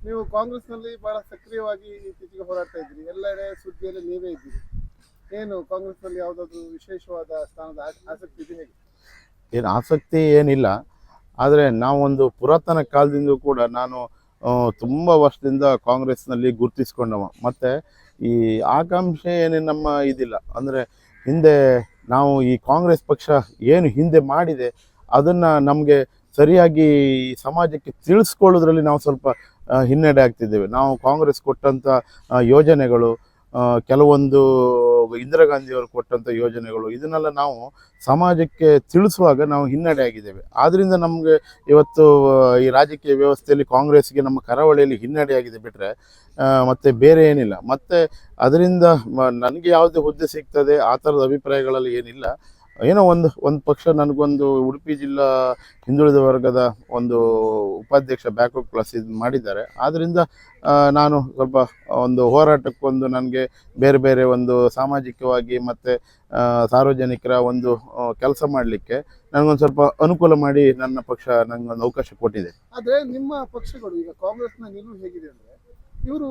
ನೀವು ಕಾಂಗ್ರೆಸ್ನಲ್ಲಿ ಬಹಳ ಸಕ್ರಿಯವಾಗಿ ಇತ್ತೀಚೆಗೆ ಹೋರಾಡ್ತಾ ಇದ್ದೀರಿ, ಎಲ್ಲೆಡೆ ಸುದ್ದಿಯಲ್ಲಿ ನೀವೇ ಇದ್ದೀರಿ. ಏನು ಕಾಂಗ್ರೆಸ್ನಲ್ಲಿ ಯಾವುದಾದ್ರು ವಿಶೇಷವಾದ ಸ್ಥಾನದ ಆಸಕ್ತಿ ಇದೆ ಹೇಗೆ? ಏನು ಆಸಕ್ತಿ ಏನಿಲ್ಲ, ಆದರೆ ನಾವೊಂದು ಪುರಾತನ ಕಾಲದಿಂದ ಕೂಡ ನಾನು ತುಂಬ ವರ್ಷದಿಂದ ಕಾಂಗ್ರೆಸ್ನಲ್ಲಿ ಗುರುತಿಸ್ಕೊಂಡವ. ಮತ್ತು ಈ ಆಕಾಂಕ್ಷೆ ಏನೇ ನಮ್ಮ ಇದಿಲ್ಲ, ಅಂದರೆ ಹಿಂದೆ ನಾವು ಈ ಕಾಂಗ್ರೆಸ್ ಪಕ್ಷ ಏನು ಹಿಂದೆ ಮಾಡಿದೆ ಅದನ್ನು ನಮಗೆ ಸರಿಯಾಗಿ ಈ ಸಮಾಜಕ್ಕೆ ತಿಳಿಸ್ಕೊಳ್ಳೋದ್ರಲ್ಲಿ ನಾವು ಸ್ವಲ್ಪ ಹಿನ್ನಡೆ ಆಗ್ತಿದ್ದೇವೆ. ನಾವು ಕಾಂಗ್ರೆಸ್ ಕೊಟ್ಟಂಥ ಯೋಜನೆಗಳು, ಕೆಲವೊಂದು ಇಂದಿರಾ ಗಾಂಧಿಯವರು ಕೊಟ್ಟಂಥ ಯೋಜನೆಗಳು, ಇದನ್ನೆಲ್ಲ ನಾವು ಸಮಾಜಕ್ಕೆ ತಿಳಿಸುವಾಗ ನಾವು ಹಿನ್ನಡೆ ಆಗಿದ್ದೇವೆ. ಆದ್ದರಿಂದ ನಮಗೆ ಇವತ್ತು ಈ ರಾಜಕೀಯ ವ್ಯವಸ್ಥೆಯಲ್ಲಿ ಕಾಂಗ್ರೆಸ್ಗೆ ನಮ್ಮ ಕರಾವಳಿಯಲ್ಲಿ ಹಿನ್ನಡೆ ಆಗಿದೆ ಬಿಟ್ಟರೆ ಮತ್ತು ಬೇರೆ ಏನಿಲ್ಲ. ಮತ್ತು ಅದರಿಂದ ನನಗೆ ಯಾವುದೇ ಹುದ್ದೆ ಸಿಗ್ತದೆ ಆ ಥರದ ಅಭಿಪ್ರಾಯಗಳಲ್ಲಿ ಏನಿಲ್ಲ. ಏನೋ ಒಂದು ಪಕ್ಷ ನನಗೊಂದು ಉಡುಪಿ ಜಿಲ್ಲಾ ಹಿಂದುಳಿದ ವರ್ಗದ ಒಂದು ಉಪಾಧ್ಯಕ್ಷ ಬ್ಯಾಕ್ವರ್ಡ್ ಕ್ಲಾಸ್ ಇದು ಮಾಡಿದ್ದಾರೆ. ಆದ್ದರಿಂದ ನಾನು ಸ್ವಲ್ಪ ಒಂದು ಹೋರಾಟಕ್ಕೊಂದು ನನಗೆ ಬೇರೆ ಬೇರೆ ಒಂದು ಸಾಮಾಜಿಕವಾಗಿ ಮತ್ತು ಸಾರ್ವಜನಿಕರ ಒಂದು ಕೆಲಸ ಮಾಡಲಿಕ್ಕೆ ನನಗೊಂದು ಸ್ವಲ್ಪ ಅನುಕೂಲ ಮಾಡಿ ನನ್ನ ಪಕ್ಷ ನನಗೊಂದು ಅವಕಾಶ ಕೊಟ್ಟಿದೆ. ಆದರೆ ನಿಮ್ಮ ಪಕ್ಷಗಳು ಈಗ ಕಾಂಗ್ರೆಸ್ನ ನಿಲುವು ಹೇಗಿದೆ ಅಂದರೆ, ಇವರು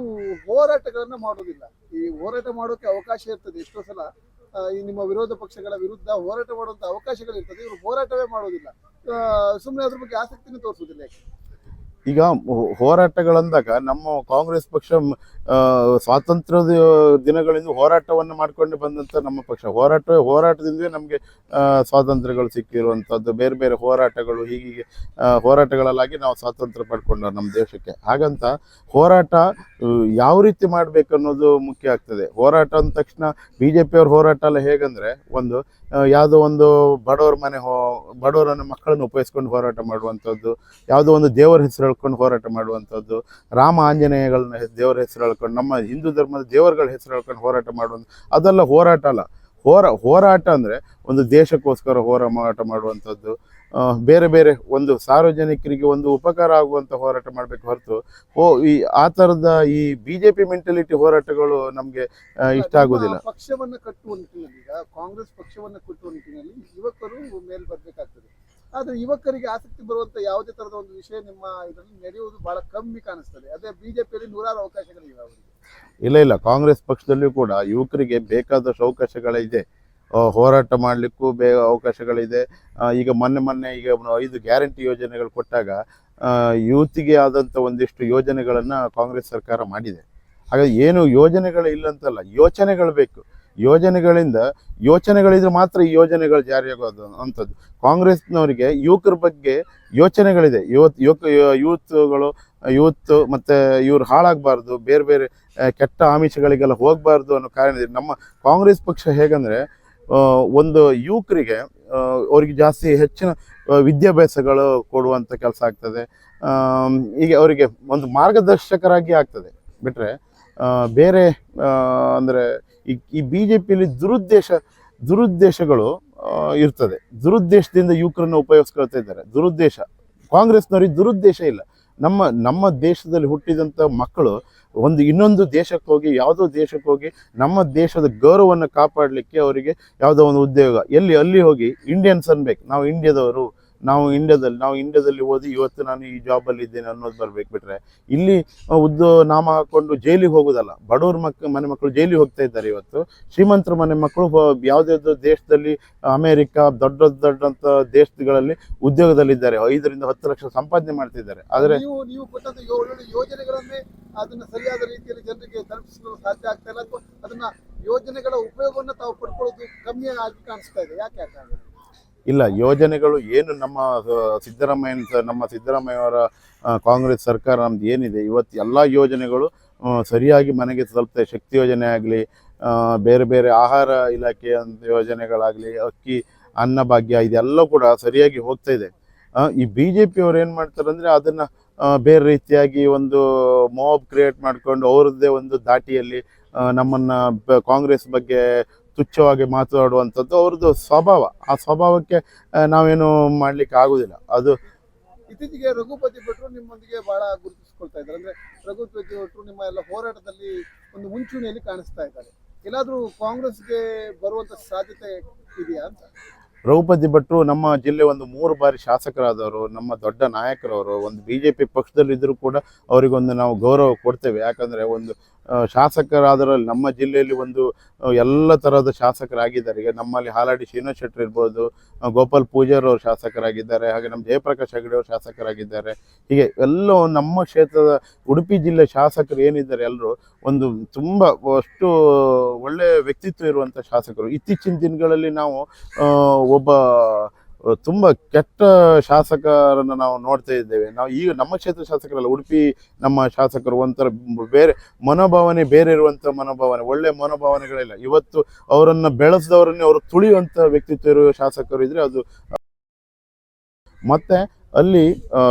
ಹೋರಾಟಗಳನ್ನು ಮಾಡೋದಿಲ್ಲ. ಈ ಹೋರಾಟ ಮಾಡೋಕ್ಕೆ ಅವಕಾಶ ಇರ್ತದೆ, ಎಷ್ಟೋ ಸಲ ಈ ನಿಮ್ಮ ವಿರೋಧ ಪಕ್ಷಗಳ ವಿರುದ್ಧ ಹೋರಾಟ ಮಾಡುವಂಥ ಅವಕಾಶಗಳಿರ್ತದೆ, ಇವರು ಹೋರಾಟವೇ ಮಾಡೋದಿಲ್ಲ. ಸುಮ್ಮನೆ ಅದ್ರ ಬಗ್ಗೆ ಆಸಕ್ತಿನೇ ತೋರಿಸೋದಿಲ್ಲ. ಯಾಕೆ? ಈಗ ಹೋರಾಟಗಳಂದಾಗ ನಮ್ಮ ಕಾಂಗ್ರೆಸ್ ಪಕ್ಷ ಸ್ವಾತಂತ್ರ್ಯದ ದಿನಗಳಿಂದ ಹೋರಾಟವನ್ನು ಮಾಡಿಕೊಂಡು ಬಂದಂಥ ನಮ್ಮ ಪಕ್ಷ. ಹೋರಾಟದಿಂದಲೇ ನಮಗೆ ಸ್ವಾತಂತ್ರ್ಯಗಳು ಸಿಕ್ಕಿರುವಂಥದ್ದು, ಬೇರೆ ಬೇರೆ ಹೋರಾಟಗಳು ಹೀಗೆ ಹೋರಾಟಗಳಲ್ಲಾಗಿ ನಾವು ಸ್ವಾತಂತ್ರ್ಯ ಪಡ್ಕೊಂಡು ನಮ್ಮ ದೇಶಕ್ಕೆ. ಹಾಗಂತ ಹೋರಾಟ ಯಾವ ರೀತಿ ಮಾಡಬೇಕು ಅನ್ನೋದು ಮುಖ್ಯ ಆಗ್ತದೆ. ಹೋರಾಟ ಅಂದ ತಕ್ಷಣ ಬಿ ಜೆ ಪಿಯವ್ರ ಹೋರಾಟ ಎಲ್ಲ ಹೇಗಂದರೆ, ಒಂದು ಯಾವುದೋ ಒಂದು ಬಡವರನ್ನ ಮಕ್ಕಳನ್ನು ಉಪಯೋಗಿಸ್ಕೊಂಡು ಹೋರಾಟ ಮಾಡುವಂಥದ್ದು, ಯಾವುದೋ ಒಂದು ದೇವರ ಹೆಸರು ಹೇಳ್ಕೊಂಡು ಹೋರಾಟ ಮಾಡುವಂಥದ್ದು, ರಾಮ ಆಂಜನೇಯಗಳನ್ನ ದೇವರ ಹೆಸರು ಹೇಳ್ಕೊಂಡು, ನಮ್ಮ ಹಿಂದೂ ಧರ್ಮದ ದೇವರುಗಳ ಹೆಸರು ಹೇಳ್ಕೊಂಡು ಹೋರಾಟ ಮಾಡುವಂಥ, ಅದೆಲ್ಲ ಹೋರಾಟ ಅಲ್ಲ. ಹೋರಾಟ ಅಂದರೆ ಒಂದು ದೇಶಕ್ಕೋಸ್ಕರ ಹೋರಾಟ ಮಾಡುವಂಥದ್ದು, ಬೇರೆ ಬೇರೆ ಒಂದು ಸಾರ್ವಜನಿಕರಿಗೆ ಒಂದು ಉಪಕಾರ ಆಗುವಂಥ ಹೋರಾಟ ಮಾಡಬೇಕು ಹೊರತು ಆ ಥರದ ಈ ಬಿ ಜೆ ಪಿ ಮೆಂಟಾಲಿಟಿ ಹೋರಾಟಗಳು ನಮಗೆ ಇಷ್ಟ ಆಗೋದಿಲ್ಲ. ಪಕ್ಷವನ್ನು ಕಟ್ಟುವ ನಿಟ್ಟಿನಲ್ಲಿ, ಈಗ ಕಾಂಗ್ರೆಸ್ ಪಕ್ಷವನ್ನು ಕಟ್ಟುವ ನಿಟ್ಟಿನಲ್ಲಿ ಯುವಕರು ಮೇಲೆ ಬರಬೇಕಾಗ್ತದೆ. ಆದರೆ ಯುವಕರಿಗೆ ಆಸಕ್ತಿ ಬರುವಂಥ ಯಾವುದೇ ಥರದ ಒಂದು ವಿಷಯ ನಿಮ್ಮ ಇದರಲ್ಲಿ ನಡೆಯುವುದು ಬಹಳ ಕಮ್ಮಿ ಕಾಣಿಸ್ತದೆ. ಅದೇ ಬಿಜೆಪಿಯಲ್ಲಿ ನೂರಾರು ಅವಕಾಶಗಳಿವೆ ಅವರಿಗೆ. ಇಲ್ಲ, ಕಾಂಗ್ರೆಸ್ ಪಕ್ಷದಲ್ಲಿಯೂ ಕೂಡ ಯುವಕರಿಗೆ ಬೇಕಾದಷ್ಟು ಅವಕಾಶಗಳಿದೆ. ಹೋರಾಟ ಮಾಡಲಿಕ್ಕೂ ಅವಕಾಶಗಳಿದೆ. ಈಗ ಮೊನ್ನೆ ಈಗ 5 ಗ್ಯಾರಂಟಿ ಯೋಜನೆಗಳು ಕೊಟ್ಟಾಗ ಯೂತ್ಗೆ ಆದಂಥ ಒಂದಿಷ್ಟು ಯೋಜನೆಗಳನ್ನು ಕಾಂಗ್ರೆಸ್ ಸರ್ಕಾರ ಮಾಡಿದೆ. ಹಾಗಾಗಿ ಏನು ಯೋಜನೆಗಳಿಲ್ಲ ಅಂತಲ್ಲ, ಯೋಚನೆಗಳು ಬೇಕು. ಯೋಚನೆಗಳಿದ್ರೆ ಮಾತ್ರ ಈ ಯೋಜನೆಗಳು ಜಾರಿಯಾಗೋದು ಅಂಥದ್ದು. ಕಾಂಗ್ರೆಸ್ನವರಿಗೆ ಯುವಕರ ಬಗ್ಗೆ ಯೋಚನೆಗಳಿದೆ. ಯೂತ್ ಮತ್ತು ಇವ್ರು ಹಾಳಾಗಬಾರ್ದು, ಬೇರೆ ಬೇರೆ ಕೆಟ್ಟ ಆಮಿಷಗಳಿಗೆಲ್ಲ ಹೋಗಬಾರ್ದು ಅನ್ನೋ ಕಾರಣದಿಂದ ನಮ್ಮ ಕಾಂಗ್ರೆಸ್ ಪಕ್ಷ ಹೇಗಂದರೆ, ಒಂದು ಯುವಕರಿಗೆ ಅವ್ರಿಗೆ ಜಾಸ್ತಿ ಹೆಚ್ಚಿನ ವಿದ್ಯಾಭ್ಯಾಸಗಳು ಕೊಡುವಂಥ ಕೆಲಸ ಆಗ್ತದೆ. ಈಗ ಅವರಿಗೆ ಒಂದು ಮಾರ್ಗದರ್ಶಕರಾಗಿ ಆಗ್ತದೆ ಬಿಟ್ಟರೆ ಬೇರೆ ಅಂದರೆ ಈ ಬಿ ಜೆ ಪಿಯಲ್ಲಿ ದುರುದ್ದೇಶಗಳು ಇರ್ತದೆ. ದುರುದ್ದೇಶದಿಂದ ಯುವಕರನ್ನು ಉಪಯೋಗಿಸ್ಕೊಳ್ತಾ ಇದ್ದಾರೆ. ಕಾಂಗ್ರೆಸ್ನವ್ರಿಗೆ ದುರುದ್ದೇಶ ಇಲ್ಲ. ನಮ್ಮ ದೇಶದಲ್ಲಿ ಹುಟ್ಟಿದಂಥ ಮಕ್ಕಳು ಇನ್ನೊಂದು ದೇಶಕ್ಕೆ ಹೋಗಿ, ಯಾವುದೋ ದೇಶಕ್ಕೆ ಹೋಗಿ ನಮ್ಮ ದೇಶದ ಗೌರವವನ್ನು ಕಾಪಾಡಲಿಕ್ಕೆ ಅವರಿಗೆ ಯಾವುದೋ ಒಂದು ಉದ್ಯೋಗ ಅಲ್ಲಿ ಹೋಗಿ ಇಂಡಿಯನ್ಸ್ ಅನ್ಬೇಕು, ನಾವು ಇಂಡಿಯಾದಲ್ಲಿ ಓದಿ ಇವತ್ತು ನಾನು ಈ ಜಾಬಲ್ಲಿ ಇದ್ದೇನೆ ಅನ್ನೋದು ಬರಬೇಕು ಬಿಟ್ಟರೆ ಇಲ್ಲಿ ನಾಮ ಹಾಕ್ಕೊಂಡು ಜೈಲಿಗೆ ಹೋಗೋದಲ್ಲ. ಬಡವ್ರ ಮನೆ ಮಕ್ಕಳು ಜೈಲಿಗೆ ಹೋಗ್ತಾ ಇದ್ದಾರೆ. ಇವತ್ತು ಶ್ರೀಮಂತರ ಮನೆ ಮಕ್ಕಳು ಯಾವುದಾದ್ರು ದೇಶದಲ್ಲಿ, ಅಮೇರಿಕಾ ದೊಡ್ಡಂಥ ದೇಶಗಳಲ್ಲಿ ಉದ್ಯೋಗದಲ್ಲಿದ್ದಾರೆ, 5 ರಿಂದ 10 ಲಕ್ಷ ಸಂಪಾದನೆ ಮಾಡ್ತಿದ್ದಾರೆ. ಆದರೆ ನೀವು ಕೊಟ್ಟಂತ ಯೋಜನೆಗಳನ್ನೇ ಅದನ್ನ ಸರಿಯಾದ ರೀತಿಯಲ್ಲಿ ಜನರಿಗೆ ತಲುಪಿಸಲು ಸಾಧ್ಯ ಆಗ್ತಾ ಇಲ್ಲ, ಅಥವಾ ಅದನ್ನ ಯೋಜನೆಗಳ ಉಪಯೋಗವನ್ನು ತಾವು ಪಡ್ಕೊಳ್ಳೋದು ಕಮ್ಮಿ ಆಗಿ ಕಾಣಿಸ್ತಾ ಇದೆ. ಯಾಕೆ? ಇಲ್ಲ, ಯೋಜನೆಗಳು ಏನು ನಮ್ಮ ಸಿದ್ದರಾಮಯ್ಯವರ ಕಾಂಗ್ರೆಸ್ ಸರ್ಕಾರ ನಮ್ದು ಏನಿದೆ ಇವತ್ತು ಎಲ್ಲ ಯೋಜನೆಗಳು ಸರಿಯಾಗಿ ಮನೆಗೆ ತಲುಪ್ತದೆ. ಶಕ್ತಿ ಯೋಜನೆ ಆಗಲಿ, ಬೇರೆ ಬೇರೆ ಆಹಾರ ಇಲಾಖೆ ಯೋಜನೆಗಳಾಗಲಿ, ಅಕ್ಕಿ ಅನ್ನಭಾಗ್ಯ, ಇದೆಲ್ಲ ಕೂಡ ಸರಿಯಾಗಿ ಹೋಗ್ತಾ ಇದೆ. ಈ ಬಿ ಜೆ ಪಿಯವ್ರು ಏನು ಮಾಡ್ತಾರೆ ಅಂದರೆ, ಅದನ್ನು ಬೇರೆ ರೀತಿಯಾಗಿ ಒಂದು ಮಾಬ್ ಕ್ರಿಯೇಟ್ ಮಾಡಿಕೊಂಡು ಅವರದ್ದೇ ಒಂದು ದಾಟಿಯಲ್ಲಿ ನಮ್ಮನ್ನು ಕಾಂಗ್ರೆಸ್ ಬಗ್ಗೆ ತುಚ್ಛವಾಗಿ ಮಾತನಾಡುವಂಥದ್ದು ಅವ್ರದ್ದು ಸ್ವಭಾವ. ಆ ಸ್ವಭಾವಕ್ಕೆ ನಾವೇನು ಮಾಡಲಿಕ್ಕೆ ಆಗೋದಿಲ್ಲ. ಅದು ಇತ್ತೀಚೆಗೆ ರಘುಪತಿ ಭಟ್ರು ನಿಮ್ಮೊಂದಿಗೆ ಬಹಳ ಗುರುತಿಸಿಕೊಳ್ತಾ ಇದ್ದಾರೆ. ಅಂದರೆ ರಘುಪತಿ ಭಟ್ರು ನಿಮ್ಮ ಎಲ್ಲ ಹೋರಾಟದಲ್ಲಿ ಒಂದು ಮುಂಚೂಣಿಯಲ್ಲಿ ಕಾಣಿಸ್ತಾ ಇದ್ದಾರೆ. ಎಲ್ಲಾದರೂ ಕಾಂಗ್ರೆಸ್ಗೆ ಬರುವಂಥ ಸಾಧ್ಯತೆ ಇದೆಯಾ ಅಂತ? ದ್ರೌಪದಿ ಭಟ್ರು ನಮ್ಮ ಜಿಲ್ಲೆ ಒಂದು 3 ಬಾರಿ ಶಾಸಕರಾದವರು, ನಮ್ಮ ದೊಡ್ಡ ನಾಯಕರವರು. ಒಂದು BJP ಪಕ್ಷದಲ್ಲಿದ್ದರೂ ಕೂಡ ಅವರಿಗೊಂದು ನಾವು ಗೌರವ ಕೊಡ್ತೇವೆ. ಯಾಕಂದರೆ ಒಂದು ಶಾಸಕರಾದರಲ್ಲಿ ನಮ್ಮ ಜಿಲ್ಲೆಯಲ್ಲಿ ಒಂದು ಎಲ್ಲ ಥರದ ಶಾಸಕರಾಗಿದ್ದಾರೆ. ಈಗ ನಮ್ಮಲ್ಲಿ ಹಾಲಾಡಿ ಶ್ರೀನಿವಾಸ್ ಶೆಟ್ಟಿ ಇರ್ಬೋದು, ಗೋಪಾಲ್ ಪೂಜಾರ್ ಅವರು ಶಾಸಕರಾಗಿದ್ದಾರೆ, ಹಾಗೆ ನಮ್ಮ ಜಯಪ್ರಕಾಶ್ ಹೆಗಡೆ ಅವರು ಶಾಸಕರಾಗಿದ್ದಾರೆ. ಹೀಗೆ ಎಲ್ಲ ನಮ್ಮ ಕ್ಷೇತ್ರದ ಉಡುಪಿ ಜಿಲ್ಲೆ ಶಾಸಕರು ಏನಿದ್ದಾರೆ ಎಲ್ಲರೂ ಒಂದು ತುಂಬ ಅಷ್ಟು ಒಳ್ಳೆಯ ವ್ಯಕ್ತಿತ್ವ ಇರುವಂಥ ಶಾಸಕರು. ಇತ್ತೀಚಿನ ದಿನಗಳಲ್ಲಿ ನಾವು ಒಬ್ಬ ತುಂಬ ಕೆಟ್ಟ ಶಾಸಕರನ್ನು ನಾವು ನೋಡ್ತಾ ಇದ್ದೇವೆ. ನಾವು ಈಗ ನಮ್ಮ ಕ್ಷೇತ್ರ ಶಾಸಕರಲ್ಲ, ಉಡುಪಿ ನಮ್ಮ ಶಾಸಕರು ಒಂಥರ ಬೇರೆ ಮನೋಭಾವನೆ, ಬೇರೆ ಇರುವಂಥ ಮನೋಭಾವನೆ, ಒಳ್ಳೆಯ ಮನೋಭಾವನೆಗಳಿಲ್ಲ. ಇವತ್ತು ಅವರನ್ನು ಬೆಳೆಸಿದವರನ್ನೇ ಅವರು ತುಳಿಯುವಂಥ ವ್ಯಕ್ತಿತ್ವ ಇರುವ ಶಾಸಕರು ಇದ್ದರೆ ಅದು. ಮತ್ತು ಅಲ್ಲಿ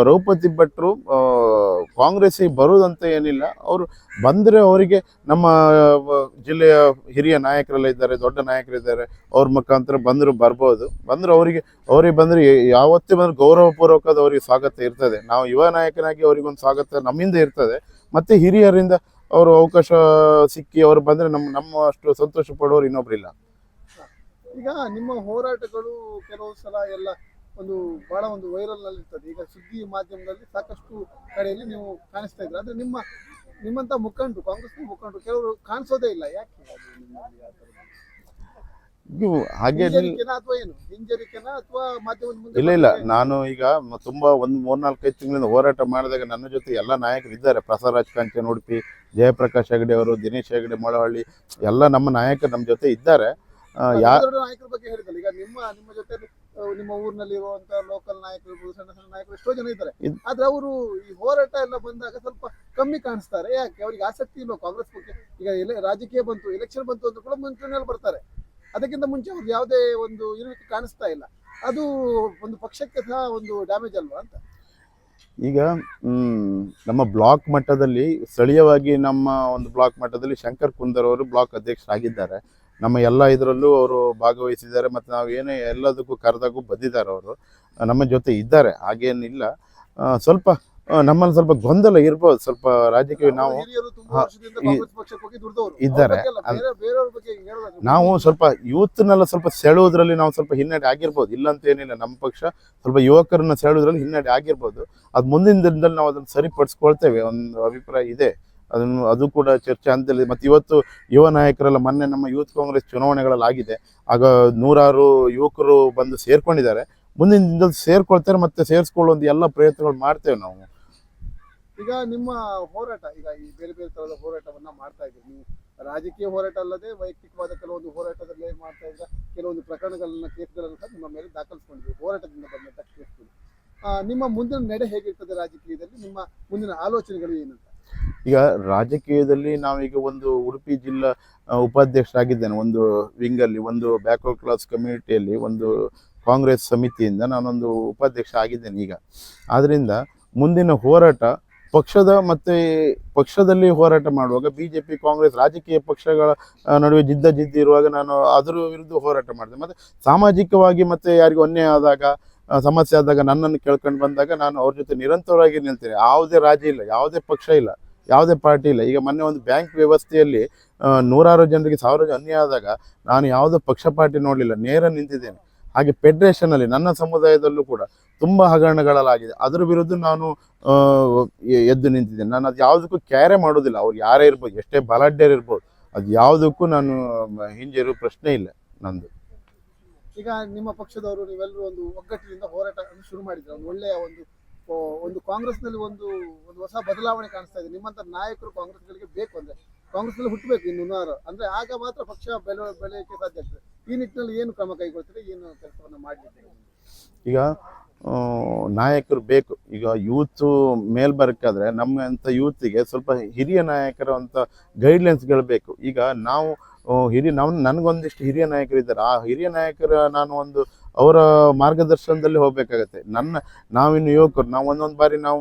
ದ್ರೌಪದಿ ಭಟ್ರು ಕಾಂಗ್ರೆಸ್ಸಿಗೆ ಬರುವುದಂತ ಏನಿಲ್ಲ, ಅವರು ಬಂದರೆ ಅವರಿಗೆ ನಮ್ಮ ಜಿಲ್ಲೆಯ ಹಿರಿಯ ನಾಯಕರೆಲ್ಲ ಇದ್ದಾರೆ, ದೊಡ್ಡ ನಾಯಕರಿದ್ದಾರೆ, ಅವ್ರ ಮುಖಾಂತರ ಬರ್ಬೋದು. ಅವರಿಗೆ ಬಂದರೆ ಯಾವತ್ತೇ ಬಂದರೂ ಗೌರವಪೂರ್ವಕವಾದ ಅವರಿಗೆ ಸ್ವಾಗತ ಇರ್ತದೆ. ನಾವು ಯುವ ನಾಯಕನಾಗಿ ಅವರಿಗೊಂದು ಸ್ವಾಗತ ನಮ್ಮಿಂದ ಇರ್ತದೆ. ಮತ್ತು ಹಿರಿಯರಿಂದ ಅವರು ಅವಕಾಶ ಸಿಕ್ಕಿ ಅವರು ಬಂದರೆ ನಮ್ಮ ಅಷ್ಟು ಸಂತೋಷ ಪಡುವವರು ಇನ್ನೊಬ್ಬರಿಲ್ಲ. ಈಗ ನಿಮ್ಮ ಹೋರಾಟಗಳು ಕೆಲವು ಸಲ ಎಲ್ಲ ಒಂದು ಬಹಳ ಒಂದು ವೈರಲ್ ನಲ್ಲಿ ಇರ್ತದೆ. ಈಗ ಸುದ್ದಿ ಮಾಧ್ಯಮದಲ್ಲಿ ಸಾಕಷ್ಟು ಕಡೆಯಲ್ಲಿ ನೀವು ಕಾಣಿಸ್ತಾ ಇದ್ರೆ, ಆದ್ರೆ ನಿಮ್ಮಂತ ಮುಖಂಡರು, ಕಾಂಗ್ರೆಸ್ ಮುಖಂಡರು ಕೆಲವರು ಕಾಣಿಸೋದೇ ಇಲ್ಲ. ಯಾಕೆ ಹಾಗೆ ಅಥವಾ ಏನು ಹಿಂಜರಿಕೆನಾ ಅಥವಾ ಮಾಧ್ಯಮದ ಮುಂದೆ? ಇಲ್ಲ, ನಾನು ಈಗ ತುಂಬಾ ಒಂದು 3-4-5 ತಿಂಗಳಿಂದ ಹೋರಾಟ ಮಾಡಿದಾಗ ನನ್ನ ಜೊತೆ ಎಲ್ಲ ನಾಯಕರು ಇದ್ದಾರೆ. ಪ್ರಸಾದರಾಜ್ ಕಾಂಚನ್ ಉಡುಪಿ, ಜಯಪ್ರಕಾಶ್ ಹೆಗಡೆ ಅವರು, ದಿನೇಶ್ ಹೆಗಡೆ ಮೊಳಹಳ್ಳಿ, ಎಲ್ಲ ನಮ್ಮ ನಾಯಕರು ನಮ್ಮ ಜೊತೆ ಇದ್ದಾರೆ. ನಾಯಕರ ಬಗ್ಗೆ ಹೇಳಿದಲ್ಲ, ಈಗ ನಿಮ್ಮ ಜೊತೆ ನಿಮ್ಮ ಊರಿನಲ್ಲಿ ಇರುವಂತ ಲೋಕಲ್ ನಾಯಕರು, ಸಣ್ಣ ಸಣ್ಣ ನಾಯಕರು ಎಷ್ಟೋ ಜನ ಇದ್ದಾರೆ. ಆದ್ರೆ ಅವರು ಈ ಹೋರಾಟ ಎಲ್ಲ ಬಂದಾಗ ಸ್ವಲ್ಪ ಕಮ್ಮಿ ಕಾಣಿಸ್ತಾರೆ. ಯಾಕೆ? ಅವ್ರಿಗೆ ಆಸಕ್ತಿ ಇಲ್ಲ ಕಾಂಗ್ರೆಸ್ ಬಗ್ಗೆ. ಈಗ ರಾಜಕೀಯ ಬಂತು, ಎಲೆಕ್ಷನ್ ಬಂತು ಅಂತ ಕೂಡ ಮುಂಚೂಣಿಯಲ್ಲಿ ಬರ್ತಾರೆ. ಅದಕ್ಕಿಂತ ಮುಂಚೆ ಅವ್ರಿಗೆ ಯಾವುದೇ ಒಂದು ಇರುವಿಕೆ ಕಾಣಿಸ್ತಾ ಇಲ್ಲ. ಅದು ಒಂದು ಪಕ್ಷಕ್ಕೆ ಸಹ ಒಂದು ಡ್ಯಾಮೇಜ್ ಅಲ್ವಾ ಅಂತ. ಈಗ ನಮ್ಮ ಬ್ಲಾಕ್ ಮಟ್ಟದಲ್ಲಿ ಸ್ಥಳೀಯವಾಗಿ ನಮ್ಮ ಒಂದು ಬ್ಲಾಕ್ ಮಟ್ಟದಲ್ಲಿ ಶಂಕರ್ ಕುಂದರ್ ಅವರು ಬ್ಲಾಕ್ ಅಧ್ಯಕ್ಷರಾಗಿದ್ದಾರೆ. ನಮ್ಮ ಎಲ್ಲ ಇದರಲ್ಲೂ ಅವರು ಭಾಗವಹಿಸಿದ್ದಾರೆ. ಮತ್ತು ನಾವು ಏನೇ ಎಲ್ಲದಕ್ಕೂ ಕರೆದಾಗೂ ಬಂದಿದ್ದಾರೆ. ಅವರು ನಮ್ಮ ಜೊತೆ ಇದ್ದಾರೆ, ಹಾಗೇನಿಲ್ಲ. ಸ್ವಲ್ಪ ನಮ್ಮಲ್ಲಿ ಸ್ವಲ್ಪ ಗೊಂದಲ ಇರ್ಬೋದು, ಸ್ವಲ್ಪ ರಾಜಕೀಯ ನಾವು ಇದ್ದಾರೆ. ನಾವು ಸ್ವಲ್ಪ ಯೂತ್ನೆಲ್ಲ ಸ್ವಲ್ಪ ಸೆಳೆಯೋದ್ರಲ್ಲಿ ನಾವು ಸ್ವಲ್ಪ ಹಿನ್ನಡೆ ಆಗಿರ್ಬೋದು, ಇಲ್ಲ ಅಂತ ಏನಿಲ್ಲ. ನಮ್ಮ ಪಕ್ಷ ಸ್ವಲ್ಪ ಯುವಕರನ್ನ ಸೆಳೆಯೋದ್ರಲ್ಲಿ ಹಿನ್ನಡೆ ಆಗಿರ್ಬೋದು. ಅದು ಮುಂದಿನ ದಿನದಲ್ಲಿ ನಾವು ಅದನ್ನು ಸರಿಪಡಿಸ್ಕೊಳ್ತೇವೆ, ಒಂದು ಅಭಿಪ್ರಾಯ ಇದೆ. ಅದು ಕೂಡ ಚರ್ಚೆ ಹಂತದಲ್ಲಿ. ಮತ್ತು ಇವತ್ತು ಯುವ ನಾಯಕರೆಲ್ಲ ಮೊನ್ನೆ ನಮ್ಮ ಯೂತ್ ಕಾಂಗ್ರೆಸ್ ಚುನಾವಣೆಗಳಲ್ಲಿ ಆಗಿದೆ, ಆಗ 100 ಯುವಕರು ಬಂದು ಸೇರ್ಕೊಂಡಿದ್ದಾರೆ. ಮುಂದಿನ ದಿನದಲ್ಲಿ ಸೇರ್ಕೊಳ್ತಾರೆ, ಮತ್ತೆ ಸೇರಿಸ್ಕೊಳ್ಳೋ ಎಲ್ಲ ಪ್ರಯತ್ನಗಳು ಮಾಡ್ತೇವೆ ನಾವು. ಈಗ ನಿಮ್ಮ ಹೋರಾಟ, ಈಗ ಈ ಬೇರೆ ಬೇರೆ ತರದ ಹೋರಾಟವನ್ನ ಮಾಡ್ತಾ ಇದ್ದೀರಿ ನೀವು. ರಾಜಕೀಯ ಹೋರಾಟ ಅಲ್ಲದೆ ವೈಯಕ್ತಿಕವಾದ ಕೆಲವೊಂದು ಹೋರಾಟದಲ್ಲೇ ಮಾಡ್ತಾ ಇದ್ದ ಕೆಲವೊಂದು ಪ್ರಕರಣಗಳನ್ನ, ಕೇಸ್ಗಳನ್ನು ಸಹ ನಿಮ್ಮ ಮೇಲೆ ದಾಖಲಿಸ್ಕೊಂಡಿದ್ದೀವಿ, ಹೋರಾಟದಿಂದ ಬಂದಂತ ಕೇಸ್ಗಳು. ನಿಮ್ಮ ಮುಂದಿನ ನಡೆ ಹೇಗಿರ್ತದೆ ರಾಜಕೀಯದಲ್ಲಿ? ನಿಮ್ಮ ಮುಂದಿನ ಆಲೋಚನೆಗಳು ಏನಂತ? ಈಗ ರಾಜಕೀಯದಲ್ಲಿ ನಾವೀಗ ಒಂದು ಉಡುಪಿ ಜಿಲ್ಲಾ ಉಪಾಧ್ಯಕ್ಷರಾಗಿದ್ದೇನೆ. ಒಂದು ವಿಂಗಲ್ಲಿ, ಒಂದು ಬ್ಯಾಕ್ವರ್ಡ್ ಕ್ಲಾಸ್ ಕಮ್ಯುನಿಟಿಯಲ್ಲಿ ಒಂದು ಕಾಂಗ್ರೆಸ್ ಸಮಿತಿಯಿಂದ ನಾನೊಂದು ಉಪಾಧ್ಯಕ್ಷ ಆಗಿದ್ದೇನೆ ಈಗ. ಆದ್ದರಿಂದ ಮುಂದಿನ ಹೋರಾಟ ಪಕ್ಷದಲ್ಲಿ ಹೋರಾಟ ಮಾಡುವಾಗ BJP ಕಾಂಗ್ರೆಸ್ ರಾಜಕೀಯ ಪಕ್ಷಗಳ ನಡುವೆ ಜಿದ್ದಿ ಇರುವಾಗ ನಾನು ಅದರ ವಿರುದ್ಧ ಹೋರಾಟ ಮಾಡಿದೆ. ಮತ್ತು ಸಾಮಾಜಿಕವಾಗಿ ಮತ್ತು ಯಾರಿಗೂ ಅನ್ಯಾಯ ಆದಾಗ, ಸಮಸ್ಯೆ ಆದಾಗ ನನ್ನನ್ನು ಕೇಳ್ಕೊಂಡು ಬಂದಾಗ ನಾನು ಅವ್ರ ಜೊತೆ ನಿರಂತರವಾಗಿ ನಿಲ್ತೇನೆ. ಯಾವುದೇ ರಾಜಿ ಇಲ್ಲ, ಯಾವುದೇ ಪಕ್ಷ ಇಲ್ಲ, ಯಾವುದೇ ಪಾರ್ಟಿ ಇಲ್ಲ. ಈಗ ಮೊನ್ನೆ ಒಂದು ಬ್ಯಾಂಕ್ ವ್ಯವಸ್ಥೆಯಲ್ಲಿ 100 ಜನರಿಗೆ 1000 ಅನ್ಯಾಯ ಆದಾಗ ನಾನು ಯಾವುದೇ ಪಕ್ಷ ಪಾರ್ಟಿ ನೋಡಲಿಲ್ಲ, ನೇರ ನಿಂತಿದ್ದೇನೆ. ಹಾಗೆ ಫೆಡ್ರೇಷನಲ್ಲಿ ನನ್ನ ಸಮುದಾಯದಲ್ಲೂ ಕೂಡ ತುಂಬ ಹಗರಣಗಳಾಗಿದೆ, ಅದರ ವಿರುದ್ಧ ನಾನು ಎದ್ದು ನಿಂತಿದ್ದೇನೆ. ನಾನು ಅದು ಯಾವುದಕ್ಕೂ ಕ್ಯಾರೆ ಮಾಡೋದಿಲ್ಲ. ಅವ್ರು ಯಾರೇ ಇರ್ಬೋದು, ಎಷ್ಟೇ ಬಲಾಢ್ಯರಿರ್ಬೋದು, ಅದು ಯಾವುದಕ್ಕೂ ನಾನು ಹಿಂಜರಿಯುವ ಪ್ರಶ್ನೆ ಇಲ್ಲ ನಂದು. ಈಗ ನಿಮ್ಮ ಪಕ್ಷದವರು ನೀವೆಲ್ಲರೂ ಒಂದು ಒಗ್ಗಟ್ಟಿನಿಂದ ಹೋರಾಟ ಶುರು ಮಾಡಿದ್ರೆ ಒಳ್ಳೆಯ ಒಂದು ಕಾಂಗ್ರೆಸ್ನಲ್ಲಿ ಒಂದು ಹೊಸ ಬದಲಾವಣೆ ಕಾಣಿಸ್ತಾ ಇದೆ. ನಿಮ್ಮಂತ ನಾಯಕರು ಕಾಂಗ್ರೆಸ್ಗಳಿಗೆ ಬೇಕು, ಅಂದ್ರೆ ಕಾಂಗ್ರೆಸ್ನಲ್ಲಿ ಹುಟ್ಟಬೇಕು ಇನ್ನು 100, ಅಂದ್ರೆ ಆಗ ಮಾತ್ರ ಪಕ್ಷ ಬೆಳೆಯಕ್ಕೆ ಸಾಧ್ಯ ಆಗ್ತದೆ. ಈ ನಿಟ್ಟಿನಲ್ಲಿ ಏನು ಕ್ರಮ ಕೈಗೊಳ್ತೀರಿ, ಏನು ಕೆಲಸವನ್ನ ಮಾಡಲಿಕ್ಕೆ? ಈಗ ನಾಯಕರು ಬೇಕು. ಈಗ ಯೂತ್ ಮೇಲ್ಬರಕ್ಕಾದ್ರೆ ನಮ್ಮಂಥ ಯೂತಿಗೆ ಸ್ವಲ್ಪ ಹಿರಿಯ ನಾಯಕರ ಅಂತ ಗೈಡ್ಲೈನ್ಸ್ಗಳು ಬೇಕು. ಈಗ ನಾವು ನನಗೊಂದಿಷ್ಟು ಹಿರಿಯ ನಾಯಕರಿದ್ದಾರೆ. ಆ ಹಿರಿಯ ನಾಯಕರ ಅವರ ಮಾರ್ಗದರ್ಶನದಲ್ಲಿ ಹೋಗ್ಬೇಕಾಗತ್ತೆ. ನಾವಿನ್ನು ಯುವಕರು, ನಾವು ಒಂದೊಂದು ಬಾರಿ ನಾವು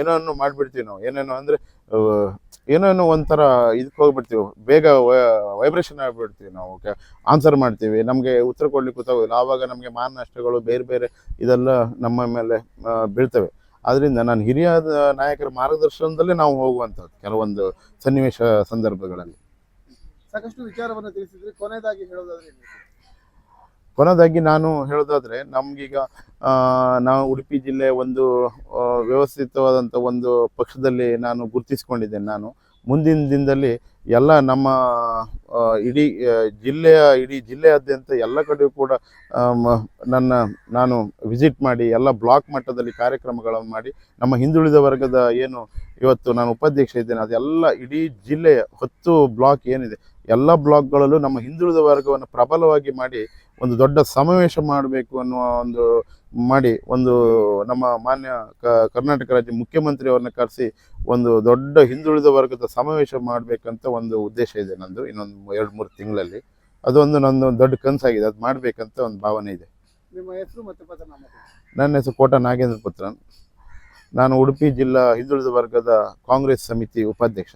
ಏನೋ ಮಾಡಿಬಿಡ್ತೀವಿ. ನಾವು ಏನೇನೋ ಒಂಥರ ಇದಕ್ಕೆ ಹೋಗ್ಬಿಡ್ತೀವಿ, ಬೇಗ ವೈಬ್ರೇಷನ್ ಆಗಿಬಿಡ್ತೀವಿ. ನಾವು ಆನ್ಸರ್ ಮಾಡ್ತೀವಿ, ನಮಗೆ ಉತ್ತರ ಕೊಡ್ಲಿಕ್ಕೆ ಗೊತ್ತಾಗೋದಿಲ್ಲ. ಆವಾಗ ನಮಗೆ ಮಾನನಷ್ಟಗಳು ಬೇರೆ ಬೇರೆ ಇದೆಲ್ಲ ನಮ್ಮ ಮೇಲೆ ಬೀಳ್ತವೆ. ಆದ್ದರಿಂದ ನಾನು ಹಿರಿಯ ನಾಯಕರ ಮಾರ್ಗದರ್ಶನದಲ್ಲೇ ನಾವು ಹೋಗುವಂಥದ್ದು ಕೆಲವೊಂದು ಸನ್ನಿವೇಶ ಸಂದರ್ಭಗಳಲ್ಲಿ. ಸಾಕಷ್ಟು ವಿಚಾರವನ್ನು ತಿಳಿಸಿದ್ರಿ. ಕೊನೆಯದಾಗಿ ಹೇಳೋದಾದ್ರೆ ಕೊನೆಯದಾಗಿ ನಾನು ಹೇಳೋದಾದ್ರೆ ನಮ್ಗೀಗ ನಾವು ಉಡುಪಿ ಜಿಲ್ಲೆ ಒಂದು ವ್ಯವಸ್ಥಿತವಾದಂಥ ಒಂದು ಪಕ್ಷದಲ್ಲಿ ನಾನು ಗುರುತಿಸ್ಕೊಂಡಿದ್ದೇನೆ. ನಾನು ಮುಂದಿನ ದಿನದಲ್ಲಿ ಎಲ್ಲ ನಮ್ಮ ಇಡೀ ಜಿಲ್ಲೆಯಾದ್ಯಂತ ಎಲ್ಲ ಕಡೆಯೂ ಕೂಡ ನಾನು ವಿಸಿಟ್ ಮಾಡಿ ಎಲ್ಲ ಬ್ಲಾಕ್ ಮಟ್ಟದಲ್ಲಿ ಕಾರ್ಯಕ್ರಮಗಳನ್ನು ಮಾಡಿ ನಮ್ಮ ಹಿಂದುಳಿದ ವರ್ಗದ ಏನು ಇವತ್ತು ನಾನು ಉಪಾಧ್ಯಕ್ಷ ಇದ್ದೇನೆ ಅದೆಲ್ಲ ಇಡೀ ಜಿಲ್ಲೆಯ 10 ಬ್ಲಾಕ್ ಏನಿದೆ ಎಲ್ಲ ಬ್ಲಾಕ್ಗಳಲ್ಲೂ ನಮ್ಮ ಹಿಂದುಳಿದ ವರ್ಗವನ್ನು ಪ್ರಬಲವಾಗಿ ಮಾಡಿ ಒಂದು ದೊಡ್ಡ ಸಮಾವೇಶ ಮಾಡಬೇಕು ಅನ್ನುವ ಒಂದು ನಮ್ಮ ಮಾನ್ಯ ಕರ್ನಾಟಕ ರಾಜ್ಯ ಮುಖ್ಯಮಂತ್ರಿಯವ್ರನ್ನ ಕರೆಸಿ ಒಂದು ದೊಡ್ಡ ಹಿಂದುಳಿದ ವರ್ಗದ ಸಮಾವೇಶ ಮಾಡಬೇಕಂತ ಒಂದು ಉದ್ದೇಶ ಇದೆ ನಂದು. ಇನ್ನೊಂದು 2-3 ತಿಂಗಳಲ್ಲಿ ಅದೊಂದು ನಂದು ದೊಡ್ಡ ಕನಸಾಗಿದೆ. ಅದು ಮಾಡಬೇಕಂತ ಒಂದು ಭಾವನೆ ಇದೆ. ನಿಮ್ಮ ಹೆಸರು ಮತ್ತೆ ಪದನಾಮ? ನನ್ನ ಹೆಸರು ಕೋಟ ನಾಗೇಂದ್ರ ಪುತ್ರನ್. ನಾನು ಉಡುಪಿ ಜಿಲ್ಲಾ ಹಿಂದುಳಿದ ವರ್ಗದ ಕಾಂಗ್ರೆಸ್ ಸಮಿತಿ ಉಪಾಧ್ಯಕ್ಷ.